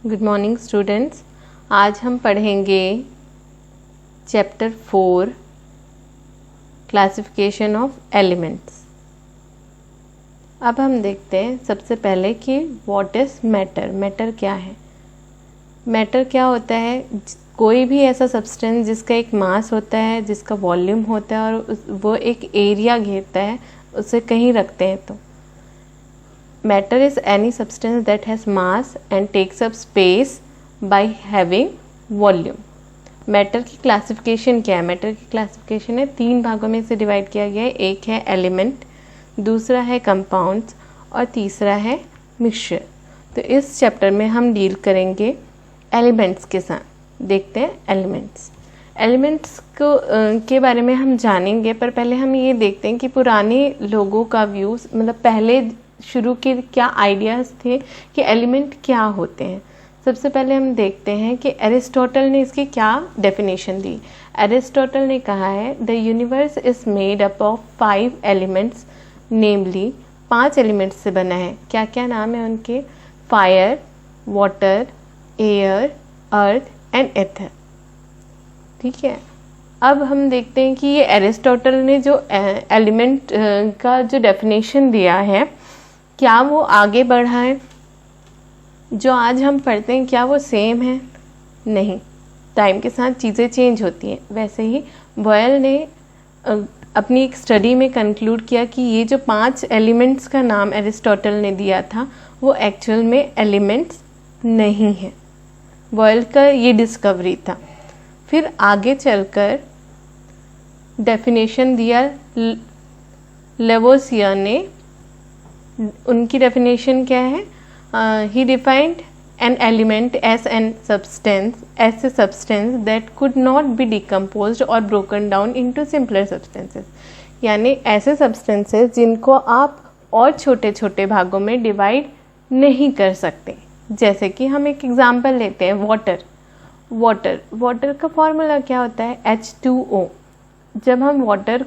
Good morning students. आज हम पढ़ेंगे चैप्टर 4 क्लासिफिकेशन ऑफ एलिमेंट्स। अब हम देखते हैं सबसे पहले कि व्हाट इज़ मैटर। मैटर क्या है? मैटर क्या होता है? कोई भी ऐसा सब्सटेंस जिसका एक मास होता है, जिसका वॉल्यूम होता है और वो एक एरिया घेरता है, उसे कहीं रखते हैं। तो matter is any substance that has mass and takes up space by having volume। Matter की क्लासिफिकेशन क्या है? मैटर की क्लासिफिकेशन है 3 भागों में इसे डिवाइड किया गया है। एक है एलिमेंट, दूसरा है कंपाउंड्स और तीसरा है मिक्सचर। तो इस चैप्टर में हम डील करेंगे एलिमेंट्स के साथ। देखते हैं एलिमेंट्स को के बारे में हम जानेंगे, पर पहले हम ये देखते हैं कि पुराने लोगों का व्यूज़, मतलब पहले शुरू के क्या आइडियाज़ थे कि एलिमेंट क्या होते हैं। सबसे पहले हम देखते हैं कि एरिस्टोटल ने इसकी क्या डेफिनेशन दी। एरिस्टोटल ने कहा है the universe is made up of 5 elements, namely 5 elements से बना है। क्या क्या नाम है उनके? Fire, water, air, earth and ether. ठीक है, अब हम देखते हैं कि ये एरिस्टोटल ने जो एलिमेंट का जो डेफिनेशन दिया है, क्या वो आगे बढ़ा है? जो आज हम पढ़ते हैं क्या वो सेम है? नहीं, टाइम के साथ चीज़ें चेंज होती हैं। वैसे ही बॉयल ने अपनी एक स्टडी में कंक्लूड किया कि ये जो 5 एलिमेंट्स का नाम एरिस्टोटल ने दिया था वो एक्चुअल में एलिमेंट्स नहीं है। बॉयल का ये डिस्कवरी था। फिर आगे चलकर डेफिनेशन दिया लेवोसियर ने। उनकी डेफिनेशन क्या है? He defined an element as an substance, ऐसे substance that could not be decomposed और broken down into simpler substances. यानी ऐसे सब्सटेंसेस जिनको आप और छोटे छोटे भागों में डिवाइड नहीं कर सकते। जैसे कि हम एक एग्जांपल लेते हैं, वाटर का फॉर्मूला क्या होता है? H2O। जब हम वाटर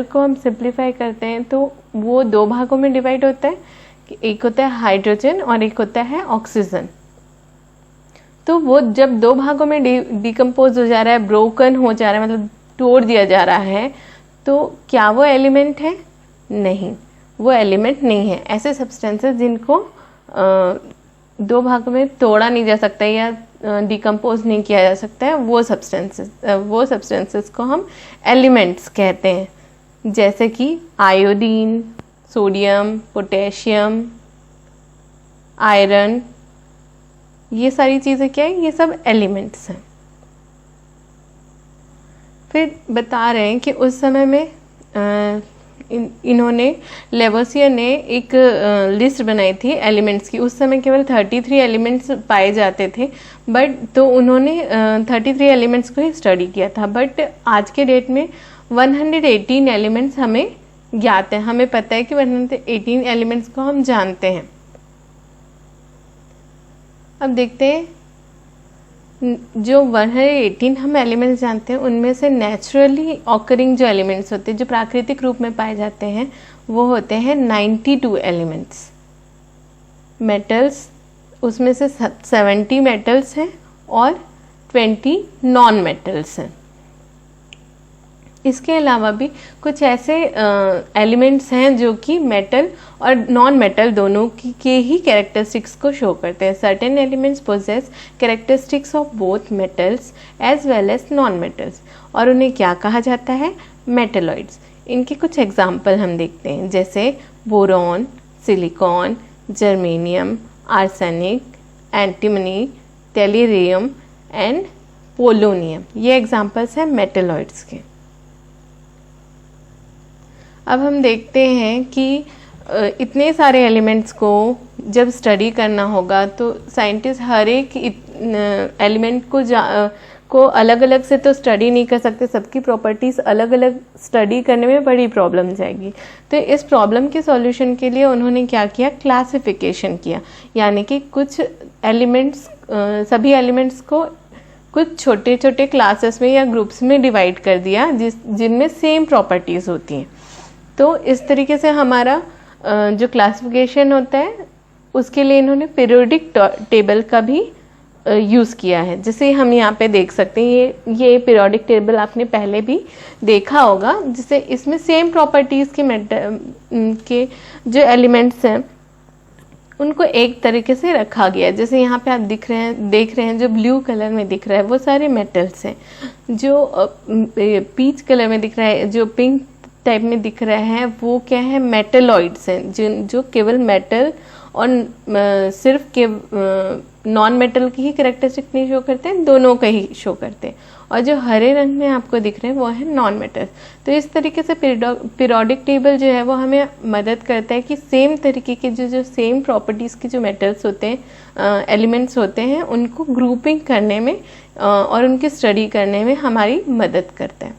को हम सिंप्लीफाई करते हैं तो वो 2 भागों में डिवाइड होता है, एक होता है हाइड्रोजन और एक होता है ऑक्सीजन। तो वो जब 2 भागों में डिकम्पोज हो जा रहा है, ब्रोकन हो जा रहा है, मतलब तोड़ दिया जा रहा है, तो क्या वो एलिमेंट है? नहीं, वो एलिमेंट नहीं है। ऐसे सब्सटेंसेस जिनको 2 भागों में तोड़ा नहीं जा सकता या डिकम्पोज नहीं किया जा सकता है, वो सब्सटेंसेस को हम एलिमेंट्स कहते हैं। जैसे कि आयोडीन, सोडियम, पोटेशियम, आयरन, ये सारी चीज़ें क्या है? ये सब एलिमेंट्स हैं। फिर बता रहे हैं कि उस समय में इन्होंने लेवोसियर ने एक लिस्ट बनाई थी एलिमेंट्स की। उस समय केवल 33 एलिमेंट्स पाए जाते थे, बट तो उन्होंने 33 एलिमेंट्स को ही स्टडी किया था। बट आज के डेट में 118 एलिमेंट्स हमें ज्ञात हैं। हमें पता है कि 118 एलिमेंट्स को हम जानते हैं। अब देखते हैं जो 118 हम एलिमेंट्स जानते हैं उनमें से नेचुरली ऑकरिंग जो एलिमेंट्स होते हैं, जो प्राकृतिक रूप में पाए जाते हैं, वो होते हैं 92 एलिमेंट्स। मेटल्स, उसमें से 70 मेटल्स हैं और 20 नॉन मेटल्स हैं। इसके अलावा भी कुछ ऐसे एलिमेंट्स हैं जो कि मेटल और नॉन मेटल दोनों के ही कैरेक्टरिस्टिक्स को शो करते हैं। Certain elements possess characteristics of both metals as well as non metals, और उन्हें क्या कहा जाता है? मेटेलॉइड्स। इनके कुछ एग्जाम्पल हम देखते हैं, जैसे boron, silicon, germanium, arsenic, antimony, tellurium and polonium. ये एग्जाम्पल्स हैं मेटेलॉइड्स के। अब हम देखते हैं कि इतने सारे एलिमेंट्स को जब स्टडी करना होगा तो साइंटिस्ट हर एक एलिमेंट को अलग अलग से तो स्टडी नहीं कर सकते। सबकी प्रॉपर्टीज़ अलग अलग स्टडी करने में बड़ी प्रॉब्लम जाएगी। तो इस प्रॉब्लम के सॉल्यूशन के लिए उन्होंने क्या किया? क्लासिफिकेशन किया। यानी कि कुछ एलिमेंट्स, सभी एलिमेंट्स को कुछ छोटे छोटे क्लासेस में या ग्रुप्स में डिवाइड कर दिया जिनमें सेम प्रॉपर्टीज़ होती हैं। तो इस तरीके से हमारा जो क्लासिफिकेशन होता है उसके लिए इन्होंने पीरियोडिक टेबल का भी यूज़ किया है। जैसे हम यहाँ पे देख सकते हैं, ये पीरियोडिक टेबल आपने पहले भी देखा होगा, जिसे इसमें सेम प्रॉपर्टीज़ के जो एलिमेंट्स हैं उनको एक तरीके से रखा गया है। जैसे यहाँ पे आप देख रहे हैं जो ब्लू कलर में दिख रहा है वो सारे मेटल्स हैं, जो पीच कलर में दिख रहा है, जो पिंक टाइप में दिख रहा है वो क्या है, मेटलॉइड्स हैं, जो केवल मेटल और सिर्फ के नॉन मेटल की ही कैरेक्टरिस्टिक नहीं शो करते हैं, दोनों का ही शो करते हैं। और जो हरे रंग में आपको दिख रहे हैं वो है नॉन मेटल। तो इस तरीके से पीरियोडिक टेबल जो है वो हमें मदद करता है कि सेम तरीके के जो सेम प्रॉपर्टीज़ के जो मेटल्स होते हैं, एलिमेंट्स होते हैं, उनको ग्रुपिंग करने में और उनकी स्टडी करने में हमारी मदद करता है।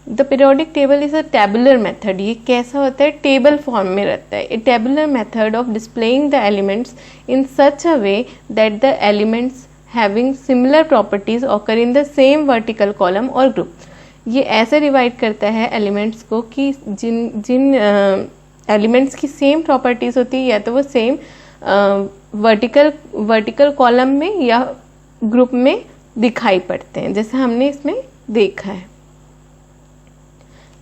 The periodic table is a tabular method. ये कैसा होता है, टेबल फॉर्म में रहता है। A tabular method of displaying the elements in such a way that the elements having similar properties occur in the same vertical column or group। ये ऐसे divide करता है एलिमेंट्स को कि जिन एलिमेंट्स की सेम प्रॉपर्टीज़ होती है या तो वो सेम वर्टिकल कॉलम में या ग्रुप में दिखाई पड़ते हैं, जैसे हमने इसमें देखा है।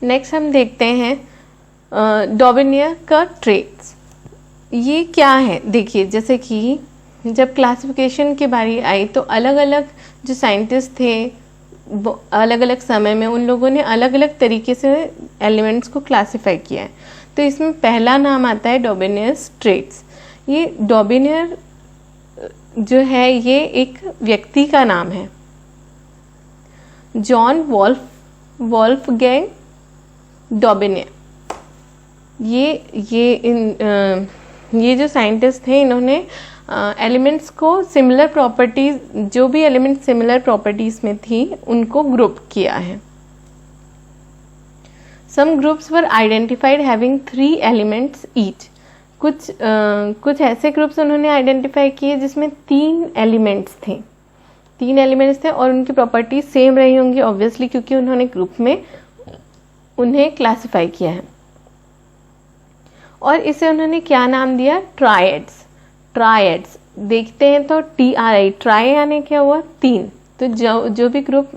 नेक्स्ट हम देखते हैं डॉबिनियर का ट्रेट्स। ये क्या है, देखिए जैसे कि जब क्लासिफिकेशन की बारी आई तो अलग अलग जो साइंटिस्ट थे अलग अलग समय में उन लोगों ने अलग अलग तरीके से एलिमेंट्स को क्लासिफाई किया है। तो इसमें पहला नाम आता है डॉबिनियर्स ट्रेट्स। ये डॉबिनियर जो है ये एक व्यक्ति का नाम है, जॉन वॉल्फगैंग डॉबिनियर। ये जो साइंटिस्ट थे इन्होंने एलिमेंट्स को सिमिलर प्रॉपर्टीज, जो भी एलिमेंट सिमिलर प्रॉपर्टीज में थी उनको ग्रुप किया है। सम ग्रुप्स वर आइडेंटिफाइड हैविंग 3 एलिमेंट्स ईच। कुछ ऐसे ग्रुप्स उन्होंने आइडेंटिफाई किए जिसमें 3 एलिमेंट्स थे और उनकी प्रॉपर्टीज सेम रही होंगी ऑब्वियसली, क्योंकि उन्होंने ग्रुप में उन्हें क्लासिफाई किया है। और इसे उन्होंने क्या नाम दिया, ट्रायड्स। देखते हैं तो TRI, ट्राई यानी क्या हुआ, 3। तो जो भी ग्रुप,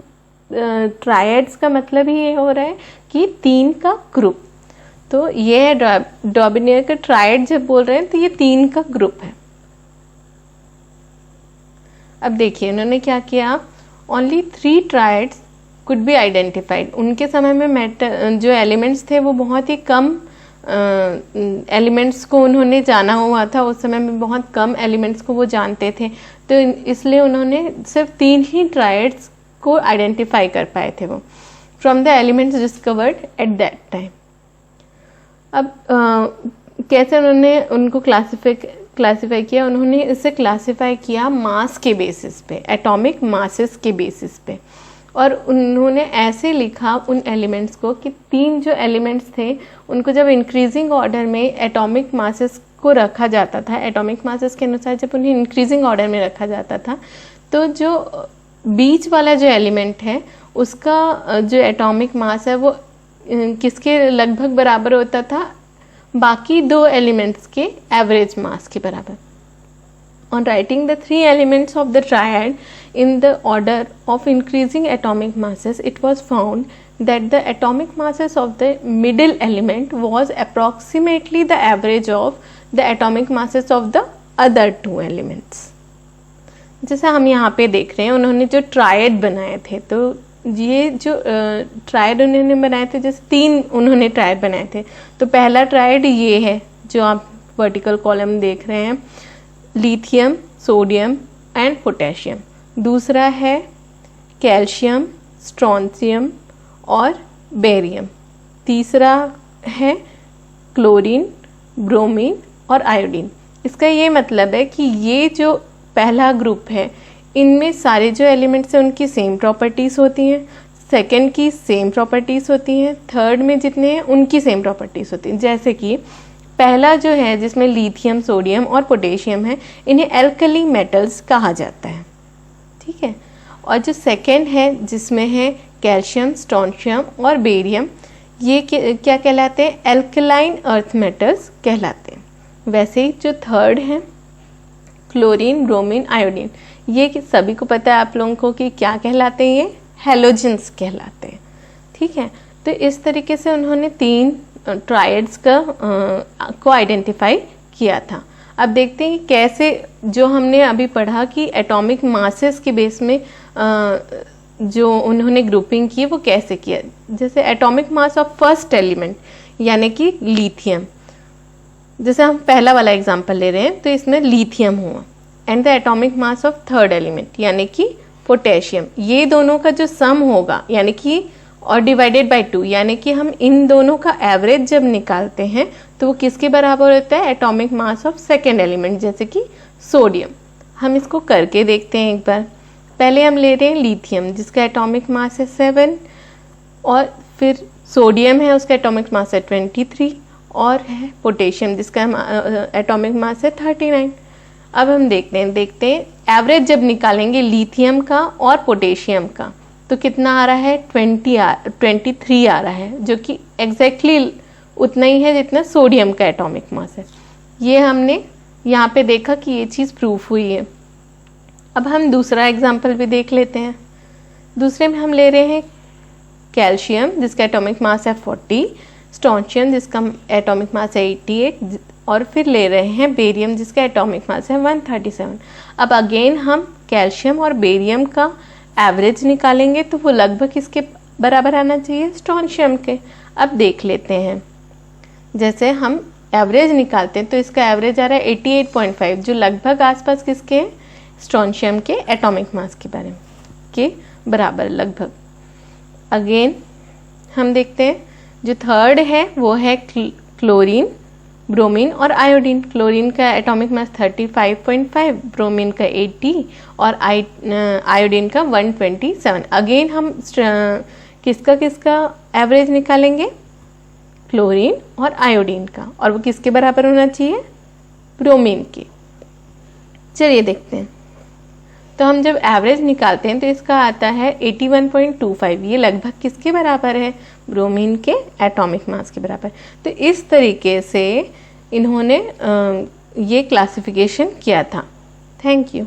ट्रायड्स का मतलब ही ये हो रहा है कि 3 का ग्रुप। तो ये है डॉबिनियर का ट्रायड। जब बोल रहे हैं तो ये 3 का ग्रुप है। अब देखिए उन्होंने क्या किया, only 3 triads could be identified. उनके समय में जो एलिमेंट्स थे वो बहुत ही कम एलिमेंट्स को उन्होंने जाना हुआ था। उस समय में बहुत कम एलिमेंट्स को वो जानते थे, तो इसलिए उन्होंने सिर्फ 3 ही ट्रायड्स को आइडेंटिफाई कर पाए थे वो, from the elements discovered at that time. अब कैसे उन्होंने उनको क्लासिफाई किया, उन्होंने इसे क्लासिफाई किया मास के बेसिस पे, एटॉमिक मासेस के बेसिस पे। और उन्होंने ऐसे लिखा उन एलिमेंट्स को कि 3 जो एलिमेंट्स थे उनको जब इंक्रीजिंग ऑर्डर में एटॉमिक मासेस को रखा जाता था, एटॉमिक मासेस के अनुसार जब उन्हें इंक्रीजिंग ऑर्डर में रखा जाता था, तो जो बीच वाला जो एलिमेंट है उसका जो एटॉमिक मास है वो किसके लगभग बराबर होता था, बाकी 2 एलिमेंट्स के एवरेज मास के बराबर। On writing the 3 elements of the triad in the order of increasing atomic masses, it was found that the atomic masses of the middle element was approximately the average of the atomic masses of the other 2 elements। जैसा हम यहाँ पे देख रहे हैं उन्होंने जो triad बनाए थे, तो ये जो ट्रायड उन्होंने बनाए थे, जैसे 3 उन्होंने ट्रायड बनाए थे। तो पहला ट्रायड ये है जो आप वर्टिकल कॉलम देख रहे हैं, लिथियम, सोडियम एंड पोटेशियम। दूसरा है कैल्शियम, स्ट्रोंशियम और बेरियम। तीसरा है क्लोरीन, ब्रोमीन और आयोडीन। इसका ये मतलब है कि ये जो पहला ग्रुप है इनमें सारे जो एलिमेंट्स हैं उनकी सेम प्रॉपर्टीज़ होती हैं, सेकंड की सेम प्रॉपर्टीज़ होती हैं, थर्ड में जितने हैं उनकी सेम प्रॉपर्टीज़ होती हैं। जैसे कि पहला जो है जिसमें लिथियम, सोडियम और पोटेशियम है, इन्हें एल्कली मेटल्स कहा जाता है, ठीक है। और जो सेकंड है जिसमें है कैल्शियम, स्ट्रोंशियम और बेरियम, ये क्या कहलाते हैं, एल्कलाइन अर्थ मेटल्स कहलाते हैं। वैसे ही जो थर्ड है क्लोरीन, ब्रोमीन, आयोडीन, ये सभी को पता है आप लोगों को कि क्या कहलाते हैं, ये हैलोजेंस कहलाते हैं। ठीक है, तो इस तरीके से उन्होंने 3 ट्राइड्स को आइडेंटिफाई किया था। अब देखते हैं कि कैसे, जो हमने अभी पढ़ा कि एटॉमिक मासेस के बेस में जो उन्होंने ग्रुपिंग की वो कैसे किया। जैसे atomic mass of first element यानी कि लिथियम, जैसे हम पहला वाला एग्जांपल ले रहे हैं तो इसमें लिथियम हुआ, and the atomic mass of third element यानी कि पोटेशियम, ये दोनों का जो सम होगा यानी कि और डिवाइडेड बाय 2 यानी कि हम इन दोनों का एवरेज जब निकालते हैं तो वो किसके बराबर होता है, atomic mass of second element जैसे कि सोडियम। हम इसको करके देखते हैं एक बार। पहले हम ले रहे हैं लिथियम जिसका एटॉमिक मास है 7, और फिर सोडियम है उसका एटॉमिक मास है 23, और है पोटेशियम जिसका एटॉमिक मास है 39। अब हम देखते हैं एवरेज जब निकालेंगे लिथियम का और पोटेशियम का तो कितना आ रहा है, 23 आ रहा है, जो कि एग्जैक्टली उतना ही है जितना सोडियम का एटॉमिक मास है। ये हमने यहाँ पे देखा कि ये चीज़ प्रूफ हुई है। अब हम दूसरा एग्जाम्पल भी देख लेते हैं। दूसरे में हम ले रहे हैं कैल्शियम जिसका एटॉमिक मास है 40, स्ट्रोंशियम जिसका एटॉमिक मास है 88, और फिर ले रहे हैं बेरियम जिसका एटॉमिक मास है 137। अब अगेन हम कैल्शियम और बेरियम का एवरेज निकालेंगे तो वो लगभग किसके बराबर आना चाहिए, स्ट्रोंशियम के। अब देख लेते हैं, जैसे हम एवरेज निकालते हैं तो इसका एवरेज आ रहा है 88.5, जो लगभग आसपास किसके, स्ट्रोंशियम के एटॉमिक मास के बारे में के बराबर लगभग। अगेन हम देखते हैं जो थर्ड है वो है क्लोरीन, ब्रोमीन और आयोडीन। क्लोरीन का एटॉमिक मास 35.5, ब्रोमीन का 80 और आयोडीन का 127। अगेन हम किसका एवरेज निकालेंगे, क्लोरीन और आयोडीन का, और वो किसके बराबर होना चाहिए, ब्रोमीन के। चलिए देखते हैं, तो हम जब एवरेज निकालते हैं तो इसका आता है 81.25, ये लगभग किसके बराबर है, ब्रोमीन के एटॉमिक मास के बराबर। तो इस तरीके से इन्होंने ये क्लासिफिकेशन किया था। Thank you.